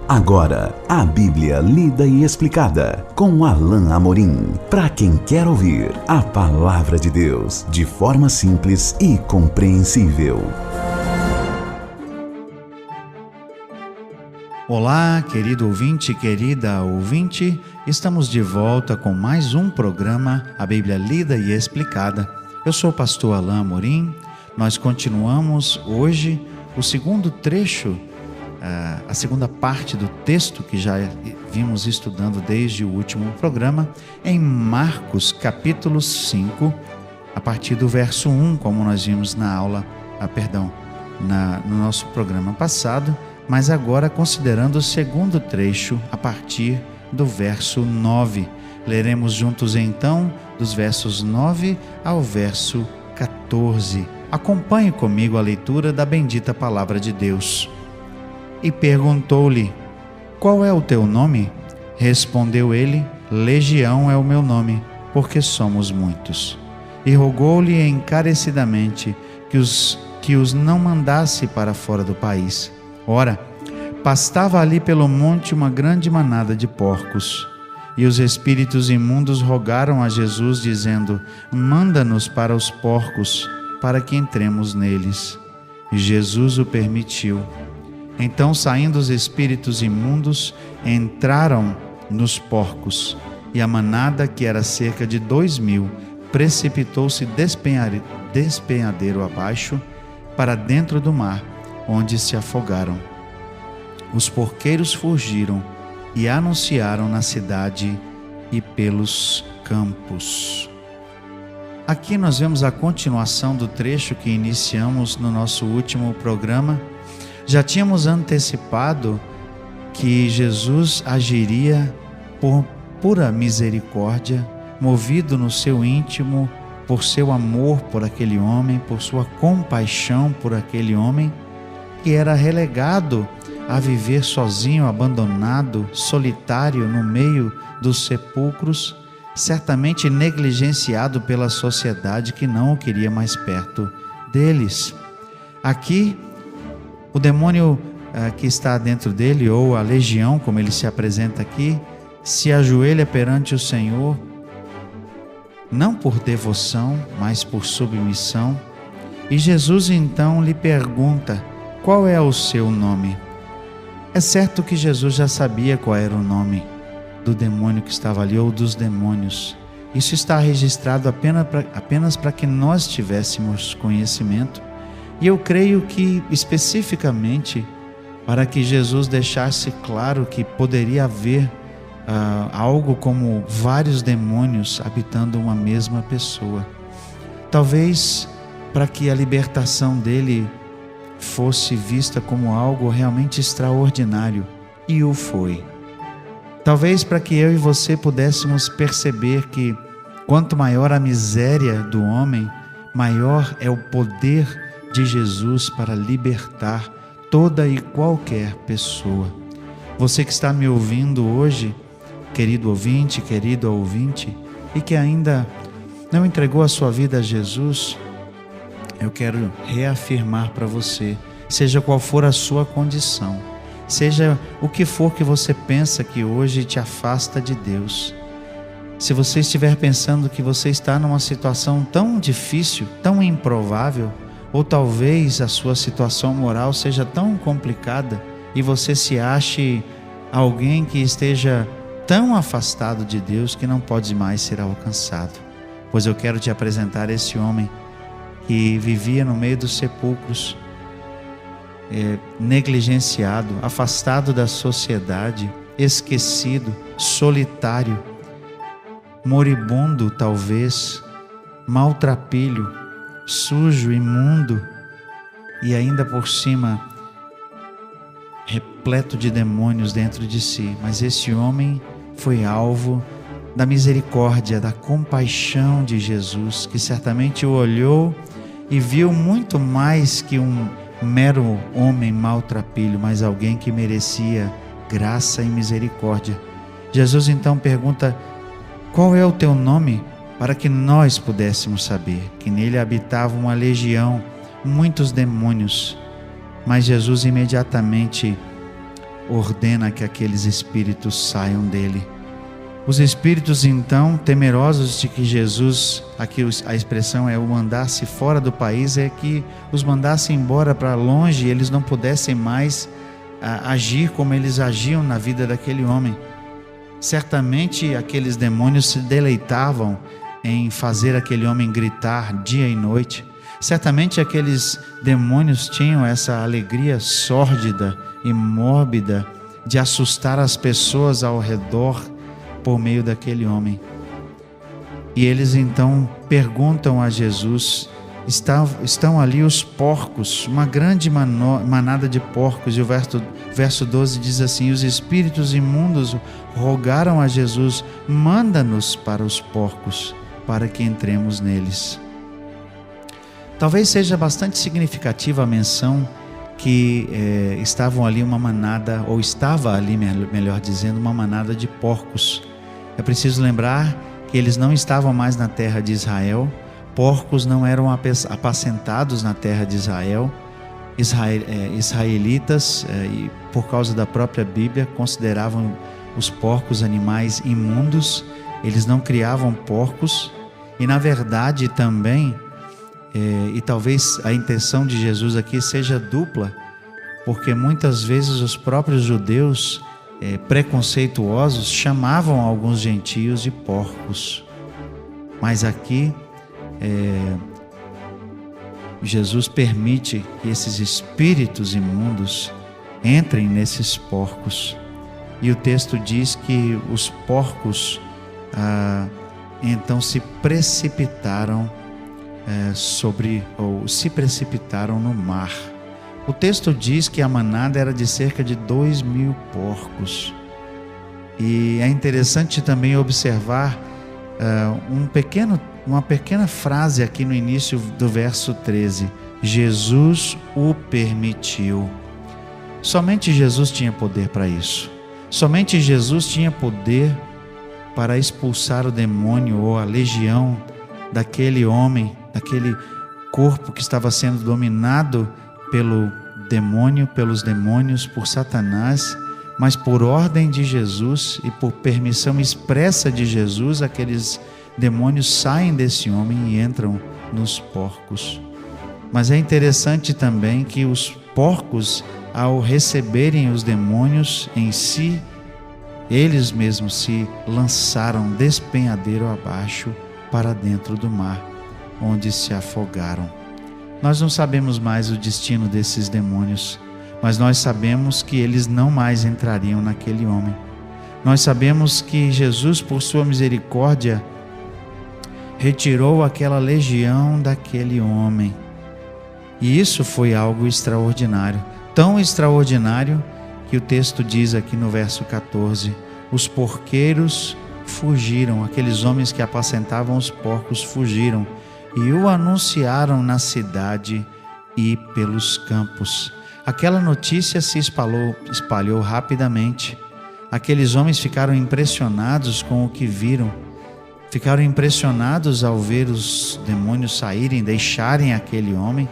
Agora, a Bíblia lida e explicada com Alain Amorim. Para quem quer ouvir a Palavra de Deus de forma simples e compreensível. Olá, querido ouvinte, querida ouvinte. Estamos de volta com mais um programa, a Bíblia lida e explicada. Eu sou o pastor Alain Amorim. Nós continuamos hoje o segundo trecho, a segunda parte do texto que já vimos estudando desde o último programa, em Marcos capítulo 5, a partir do verso 1, como nós vimos na aula, no nosso programa passado, mas agora considerando o segundo trecho a partir do verso 9. Leremos juntos então dos versos 9 ao verso 14. Acompanhe comigo a leitura da bendita palavra de Deus. E perguntou-lhe: qual é o teu nome? Respondeu ele: Legião é o meu nome, porque somos muitos. E rogou-lhe encarecidamente que os não mandasse para fora do país. Ora, pastava ali pelo monte uma grande manada de porcos. E os espíritos imundos rogaram a Jesus, dizendo: manda-nos para os porcos, para que entremos neles. E Jesus o permitiu. Então, saindo os espíritos imundos, entraram nos porcos, e a manada, que era cerca de 2.000, precipitou-se despenhadeiro abaixo, para dentro do mar, onde se afogaram. Os porqueiros fugiram e anunciaram na cidade e pelos campos. Aqui nós vemos a continuação do trecho que iniciamos no nosso último programa. Já tínhamos antecipado que Jesus agiria por pura misericórdia, movido no seu íntimo por seu amor por aquele homem, por sua compaixão por aquele homem, que era relegado a viver sozinho, abandonado, solitário no meio dos sepulcros, certamente negligenciado pela sociedade que não o queria mais perto deles. Aqui, o demônio que está dentro dele, ou a legião, como ele se apresenta aqui, se ajoelha perante o Senhor, não por devoção, mas por submissão. E Jesus então lhe pergunta: qual é o seu nome? É certo que Jesus já sabia qual era o nome do demônio que estava ali, ou dos demônios. Isso está registrado apenas para que nós tivéssemos conhecimento. E eu creio que, especificamente, para que Jesus deixasse claro que poderia haver algo como vários demônios habitando uma mesma pessoa. Talvez para que a libertação dele fosse vista como algo realmente extraordinário, e o foi. Talvez para que eu e você pudéssemos perceber que quanto maior a miséria do homem, maior é o poder de Jesus para libertar toda e qualquer pessoa. Você que está me ouvindo hoje, querido ouvinte, querido ouvinte, e que ainda não entregou a sua vida a Jesus, eu quero reafirmar para você, seja qual for a sua condição, seja o que for que você pensa que hoje te afasta de Deus, se você estiver pensando que você está numa situação tão difícil, tão improvável, ou talvez a sua situação moral seja tão complicada e você se ache alguém que esteja tão afastado de Deus que não pode mais ser alcançado, pois eu quero te apresentar esse homem que vivia no meio dos sepulcros, negligenciado, afastado da sociedade, esquecido, solitário, moribundo talvez, maltrapilho, sujo, imundo, e ainda por cima repleto de demônios dentro de si. Mas esse homem foi alvo da misericórdia, da compaixão de Jesus, que certamente o olhou e viu muito mais que um mero homem maltrapilho, mas alguém que merecia graça e misericórdia. Jesus então pergunta: qual é o teu nome? Para que nós pudéssemos saber que nele habitava uma legião, muitos demônios. Mas Jesus imediatamente ordena que aqueles espíritos saiam dele. Os espíritos, então, temerosos de que Jesus, aqui a expressão é o mandasse fora do país, é que os mandasse embora para longe e eles não pudessem mais agir como eles agiam na vida daquele homem. Certamente aqueles demônios se deleitavam em fazer aquele homem gritar dia e noite. Certamente aqueles demônios tinham essa alegria sórdida e mórbida de assustar as pessoas ao redor por meio daquele homem. E eles então perguntam a Jesus: estão ali os porcos, uma grande manada de porcos. E o verso 12 diz assim: os espíritos imundos rogaram a Jesus: manda-nos para os porcos, para que entremos neles. Talvez seja bastante significativa a menção que estavam ali uma manada, ou estava ali, melhor dizendo, uma manada de porcos. É preciso lembrar que eles não estavam mais na terra de Israel. Porcos não eram apacentados na terra de Israel. Israelitas, e por causa da própria Bíblia, consideravam os porcos animais imundos. Eles não criavam porcos. E na verdade também, e talvez a intenção de Jesus aqui seja dupla, porque muitas vezes os próprios judeus preconceituosos chamavam alguns gentios de porcos. Mas aqui Jesus permite que esses espíritos imundos entrem nesses porcos. E o texto diz que os porcos então se precipitaram se precipitaram no mar. O texto diz que a manada era de cerca de 2.000 porcos. E é interessante também observar uma pequena frase aqui no início do verso 13: Jesus o permitiu. Somente Jesus tinha poder para isso. Somente Jesus tinha poder para expulsar o demônio ou a legião daquele homem, daquele corpo que estava sendo dominado pelo demônio, pelos demônios, por Satanás. Mas por ordem de Jesus e por permissão expressa de Jesus, aqueles demônios saem desse homem e entram nos porcos. Mas é interessante também que os porcos, ao receberem os demônios em si, eles mesmos se lançaram despenhadeiro abaixo para dentro do mar, onde se afogaram. Nós não sabemos mais o destino desses demônios, mas nós sabemos que eles não mais entrariam naquele homem. Nós sabemos que Jesus, por sua misericórdia, retirou aquela legião daquele homem. E isso foi algo extraordinário, tão extraordinário que o texto diz aqui no verso 14: os porqueiros fugiram, aqueles homens que apacentavam os porcos fugiram e o anunciaram na cidade e pelos campos. Aquela notícia se espalhou rapidamente. Aqueles homens ficaram impressionados com o que viram. Ficaram impressionados ao ver os demônios saírem, deixarem aquele homem.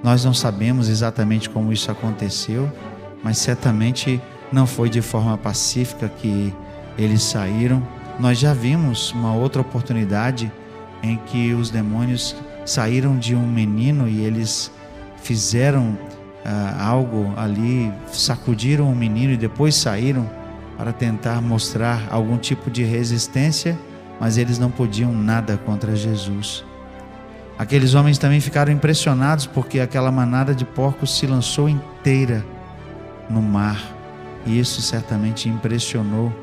Nós não sabemos exatamente como isso aconteceu, mas certamente não foi de forma pacífica que eles saíram. Nós já vimos uma outra oportunidade em que os demônios saíram de um menino e eles fizeram algo ali, sacudiram o menino e depois saíram para tentar mostrar algum tipo de resistência, mas eles não podiam nada contra Jesus. Aqueles homens também ficaram impressionados porque aquela manada de porcos se lançou inteira no mar, e isso certamente impressionou.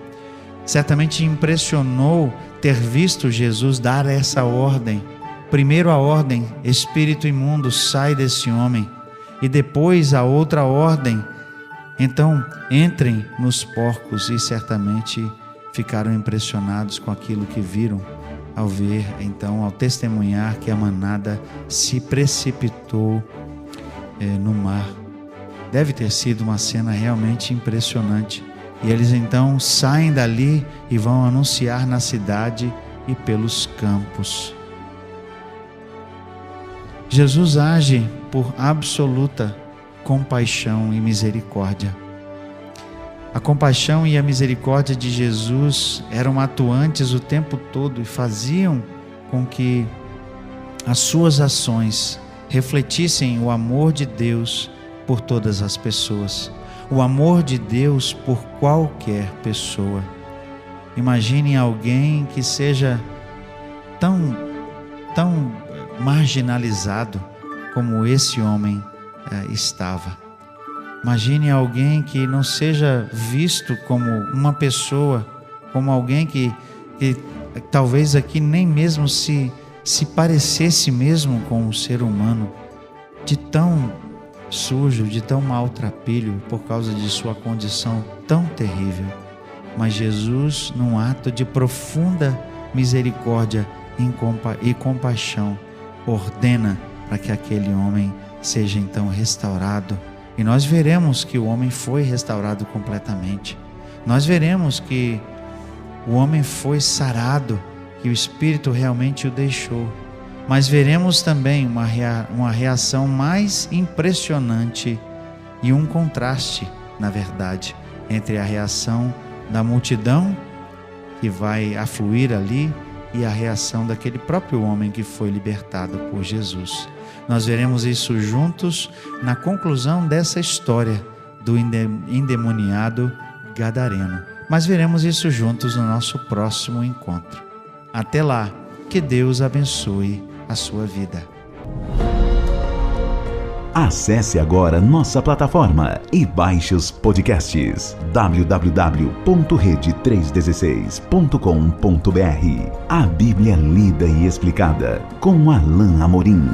Certamente impressionou ter visto Jesus dar essa ordem. Primeiro a ordem: espírito imundo, sai desse homem. E depois a outra ordem: então entrem nos porcos. E certamente ficaram impressionados com aquilo que viram ao ver, então, ao testemunhar que a manada se precipitou no mar. Deve ter sido uma cena realmente impressionante. E eles então saem dali e vão anunciar na cidade e pelos campos. Jesus age por absoluta compaixão e misericórdia. A compaixão e a misericórdia de Jesus eram atuantes o tempo todo e faziam com que as suas ações refletissem o amor de Deus por todas as pessoas, o amor de Deus por qualquer pessoa. Imagine alguém que seja tão marginalizado como esse homem estava. Imagine alguém que não seja visto como uma pessoa, como alguém que talvez aqui nem mesmo se parecesse mesmo com um ser humano, de tão sujo, de tão maltrapilho por causa de sua condição tão terrível. Mas Jesus, num ato de profunda misericórdia e compaixão, ordena para que aquele homem seja então restaurado. E nós veremos que o homem foi restaurado completamente. Nós veremos que o homem foi sarado, que o Espírito realmente o deixou. Mas veremos também uma reação mais impressionante e um contraste, na verdade, entre a reação da multidão que vai afluir ali e a reação daquele próprio homem que foi libertado por Jesus. Nós veremos isso juntos na conclusão dessa história do endemoniado gadareno. Mas veremos isso juntos no nosso próximo encontro. Até lá, que Deus abençoe a sua vida. Acesse agora nossa plataforma e baixe os podcasts www.rede316.com.br. A Bíblia lida e explicada com Alain Amorim.